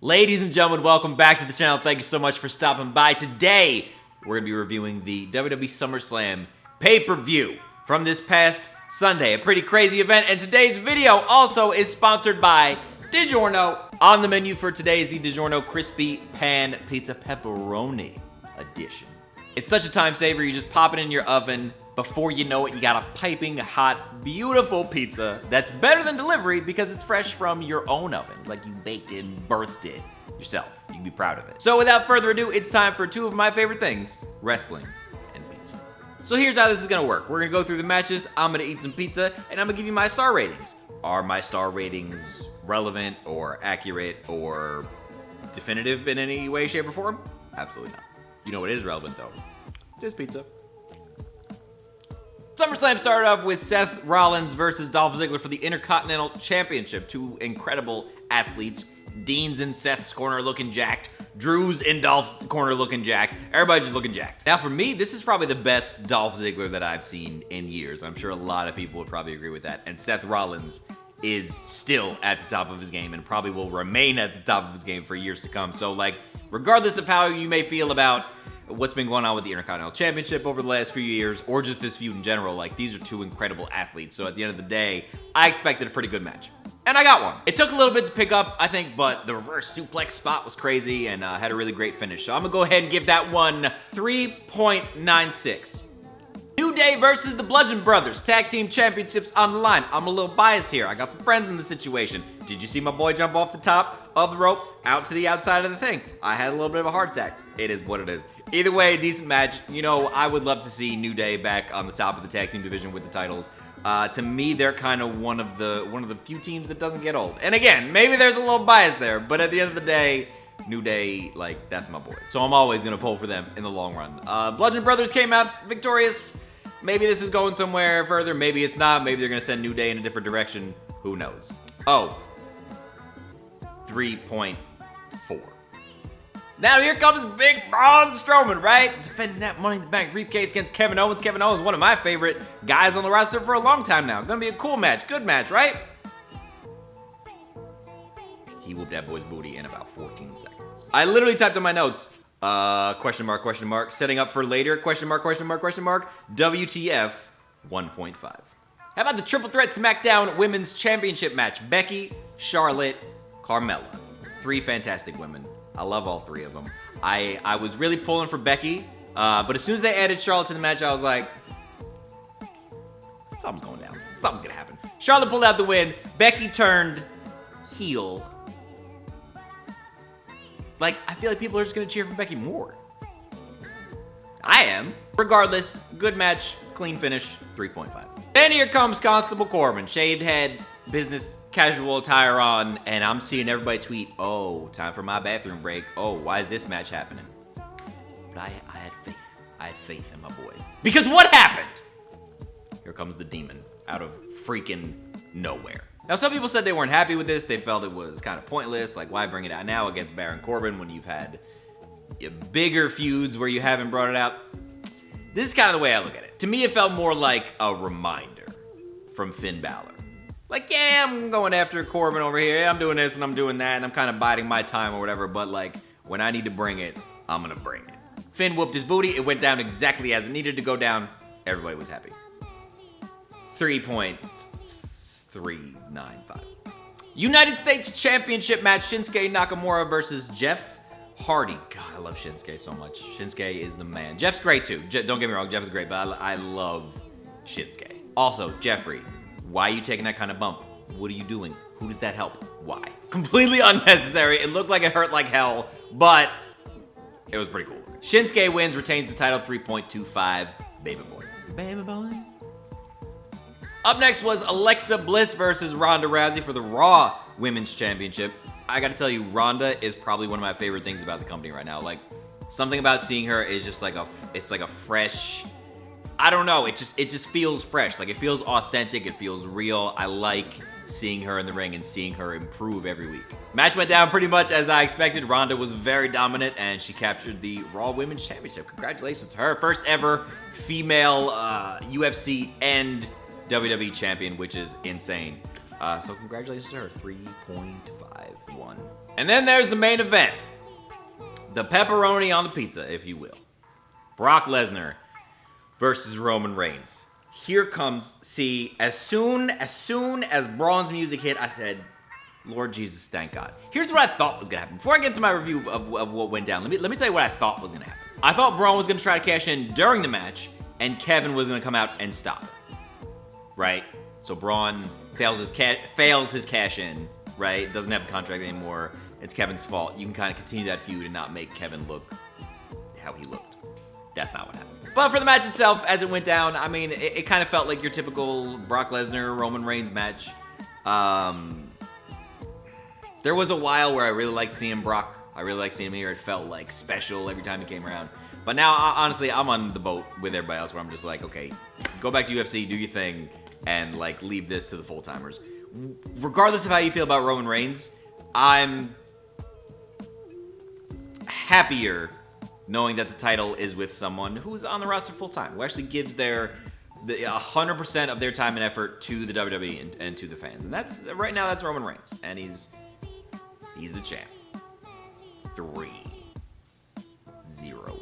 Ladies and gentlemen, welcome back to the channel. Thank you so much for stopping by. Today, we're going to be reviewing the WWE SummerSlam pay-per-view from this past Sunday. A pretty crazy event, and today's video also is sponsored by DiGiorno. On the menu for today is the DiGiorno Crispy Pan Pizza Pepperoni Edition. It's such a time saver. You just pop it in your oven. Before you know it, you got a piping hot, beautiful pizza that's better than delivery because it's fresh from your own oven, like you baked it and birthed it yourself. You can be proud of it. So without further ado, it's time for two of my favorite things, wrestling and pizza. So here's how this is gonna work. We're gonna go through the matches, I'm gonna eat some pizza, and I'm gonna give you my star ratings. Are my star ratings relevant or accurate or definitive in any way, shape, or form? Absolutely not. You know what is relevant though? Just pizza. SummerSlam started off with Seth Rollins versus Dolph Ziggler for the Intercontinental Championship. Two incredible athletes. Dean's in Seth's corner looking jacked. Drew's in Dolph's corner looking jacked. Everybody just looking jacked. Now for me, this is probably the best Dolph Ziggler that I've seen in years. I'm sure a lot of people would probably agree with that. And Seth Rollins is still at the top of his game and probably will remain at the top of his game for years to come. So like, regardless of how you may feel about what's been going on with the Intercontinental Championship over the last few years, or just this feud in general, like these are two incredible athletes. So at the end of the day, I expected a pretty good match. And I got one. It took a little bit to pick up, I think, but the reverse suplex spot was crazy and had a really great finish. So I'm gonna go ahead and give that one 3.96. New Day versus the Bludgeon Brothers. Tag Team Championships on the line. I'm a little biased here. I got some friends in the situation. Did you see my boy jump off the top of the rope out to the outside of the thing? I had a little bit of a heart attack. It is what it is. Either way, decent match. You know, I would love to see New Day back on the top of the tag team division with the titles. To me, they're kind of one of the few teams that doesn't get old. And again, maybe there's a little bias there, but at the end of the day, New Day, like, that's my boy. So I'm always gonna pull for them in the long run. Bludgeon Brothers came out victorious. Maybe this is going somewhere further. Maybe it's not. Maybe they're gonna send New Day in a different direction. Who knows? Oh, 3.4. Now here comes Big Braun Strowman, right? Defending that Money in the Bank briefcase against Kevin Owens. Kevin Owens, one of my favorite guys on the roster for a long time now. Gonna be a cool match, good match, right? He whooped that boy's booty in about 14 seconds. I literally typed in my notes, question mark, setting up for later, question mark, WTF 1.5. How about the Triple Threat SmackDown Women's Championship match? Becky, Charlotte, Carmella. Three fantastic women. I love all three of them. I was really pulling for Becky, but as soon as they added Charlotte to the match, I was like, something's going down. Something's gonna happen. Charlotte pulled out the win. Becky turned heel. Like, I feel like people are just gonna cheer for Becky more. I am. Regardless, good match, clean finish, 3.5. Then here comes Constable Corbin. Shaved head, business casual attire on, and I'm seeing everybody tweet, oh, time for my bathroom break. Oh, why is this match happening? But I had faith. I had faith in my boy. Because what happened? Here comes the demon out of freaking nowhere. Now, some people said they weren't happy with this. They felt it was kind of pointless. Like, why bring it out now against Baron Corbin when you've had bigger feuds where you haven't brought it out? This is kind of the way I look at it. To me, it felt more like a reminder from Finn Balor. Like, yeah, I'm going after Corbin over here. Yeah, I'm doing this and I'm doing that and I'm kind of biding my time or whatever. But, like, when I need to bring it, I'm going to bring it. Finn whooped his booty. It went down exactly as it needed to go down. Everybody was happy. 3.395. United States Championship match. Shinsuke Nakamura versus Jeff Hardy. God, I love Shinsuke so much. Shinsuke is the man. Jeff's great, too. Don't get me wrong. Jeff is great, but I love Shinsuke. Also, Jeffrey. Why are you taking that kind of bump? What are you doing? Who does that help? Why? Completely unnecessary. It looked like it hurt like hell, but it was pretty cool. Shinsuke wins, retains the title, 3.25. Baby boy. Baby boy. Up next was Alexa Bliss versus Ronda Rousey for the Raw Women's Championship. I gotta tell you, Ronda is probably one of my favorite things about the company right now. Like, something about seeing her is just like it's like a fresh, I don't know, it just feels fresh. Like, it feels authentic, it feels real. I like seeing her in the ring and seeing her improve every week. Match went down pretty much as I expected. Ronda was very dominant and she captured the Raw Women's Championship. Congratulations to her. First ever female UFC and WWE champion, which is insane. So congratulations to her. 3.51. And then there's the main event. The pepperoni on the pizza, if you will. Brock Lesnar versus Roman Reigns. Here comes, see, as soon as Braun's music hit, I said, Lord Jesus, thank God. Here's what I thought was gonna happen. Before I get into my review of what went down, let me tell you what I thought was gonna happen. I thought Braun was gonna try to cash in during the match, and Kevin was gonna come out and stop it. Right? So Braun fails his cash in, right? Doesn't have a contract anymore. It's Kevin's fault. You can kind of continue that feud and not make Kevin look how he looked. That's not what happened. But for the match itself, as it went down, I mean, it kind of felt like your typical Brock Lesnar, Roman Reigns match. There was a while where I really liked seeing Brock. I really liked seeing him here. It felt like special every time he came around. But now, honestly, I'm on the boat with everybody else where I'm just like, okay, go back to UFC, do your thing, and like leave this to the full-timers. Regardless of how you feel about Roman Reigns, I'm happier knowing that the title is with someone who's on the roster full-time, who actually gives their 100% of their time and effort to the WWE and to the fans. And that's right now, that's Roman Reigns, and he's the champ. 3-0-5.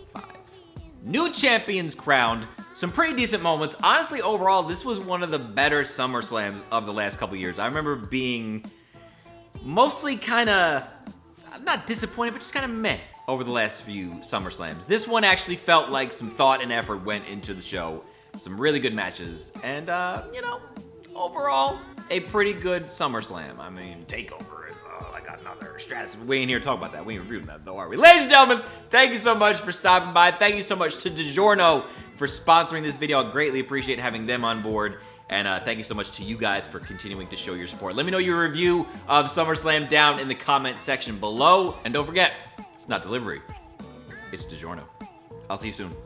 New champions crowned. Some pretty decent moments. Honestly, overall, this was one of the better SummerSlams of the last couple years. I remember being mostly kind of, not disappointed, but just kind of meh over the last few SummerSlams. This one actually felt like some thought and effort went into the show. Some really good matches. And, you know, overall, a pretty good SummerSlam. I mean, TakeOver is like another strategy. We ain't here to talk about that. We ain't reviewing that, though, are we? Ladies and gentlemen, thank you so much for stopping by. Thank you so much to DiGiorno for sponsoring this video. I greatly appreciate having them on board. And thank you so much to you guys for continuing to show your support. Let me know your review of SummerSlam down in the comment section below. And don't forget, it's not delivery, it's DiGiorno. I'll see you soon.